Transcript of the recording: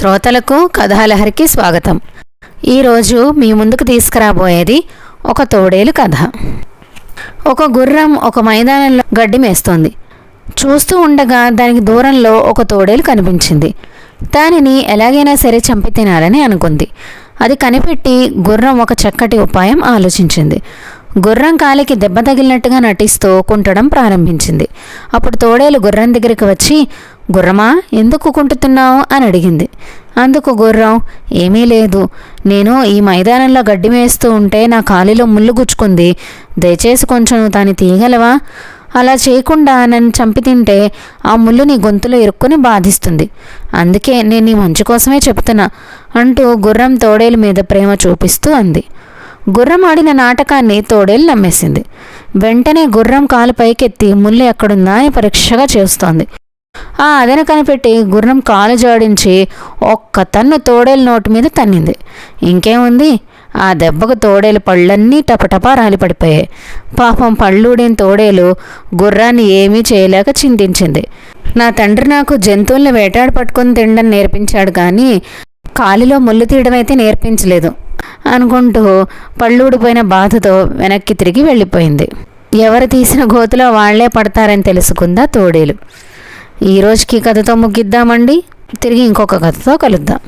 శ్రోతలకు కథాలహరికి స్వాగతం. ఈరోజు మీ ముందుకు తీసుకురాబోయేది ఒక తోడేలు కథ. ఒక గుర్రం ఒక మైదానంలో గడ్డి మేస్తోంది. చూస్తూ ఉండగా దానికి దూరంలో ఒక తోడేలు కనిపించింది. దానిని ఎలాగైనా సరే చంపి తినాలని అనుకుంది. అది కనిపెట్టి గుర్రం ఒక చక్కటి ఉపాయం ఆలోచించింది. గుర్రం కాలికి దెబ్బ తగిలినట్టుగా నటిస్తూ కుంటడం ప్రారంభించింది. అప్పుడు తోడేలు గుర్రం దగ్గరికి వచ్చి, గుర్రమా, ఎందుకు కుంటుతున్నావు అని అడిగింది. అందుకు గుర్రం, ఏమీ లేదు, నేను ఈ మైదానంలో గడ్డి వేస్తూ ఉంటే నా కాలిలో ముళ్ళు గుచ్చుకుంది, దయచేసి కొంచెం దాన్ని తీయగలవా? అలా చేయకుండా నన్ను చంపి తింటే ఆ ముళ్ళు నీ గొంతులో ఇరుక్కుని బాధిస్తుంది, అందుకే నేను నీ మంచి కోసమే చెప్తున్నా అంటూ గుర్రం తోడేలు మీద ప్రేమ చూపిస్తూ అంది. గుర్రం ఆడిన నాటకాన్ని తోడేలు నమ్మేసింది. వెంటనే గుర్రం కాలు పైకెత్తి ముళ్ళు ఎక్కడుందా అని పరీక్షగా చేస్తోంది. ఆ అదన కనిపెట్టి గుర్రం కాలు జోడించి ఒక్క తన్ను తోడేలు నోటి మీద తన్నింది. ఇంకేముంది, ఆ దెబ్బకు తోడేలు పళ్ళన్నీ టపటపా రాలిపడిపోయాయి. పాపం పళ్ళూడిన తోడేలు గుర్రాన్ని ఏమీ చేయలేక చింతించింది. నా తండ్రి నాకు జంతువుల్ని వేటాడి పట్టుకొని తినడం నేర్పించాడు, కానీ కాలిలో ముళ్ళు తీయడం అయితే నేర్పించలేదు అనుకుంటూ పళ్ళూడిపోయిన బాధతో వెనక్కి తిరిగి వెళ్ళిపోయింది. ఎవరు తీసిన గోతులో వాళ్లే పడతారని తెలుసుకుందా తోడేలు. ఈరోజుకి కథతో ముగిద్దామండి. తిరిగి ఇంకొక కథతో కలుద్దాం.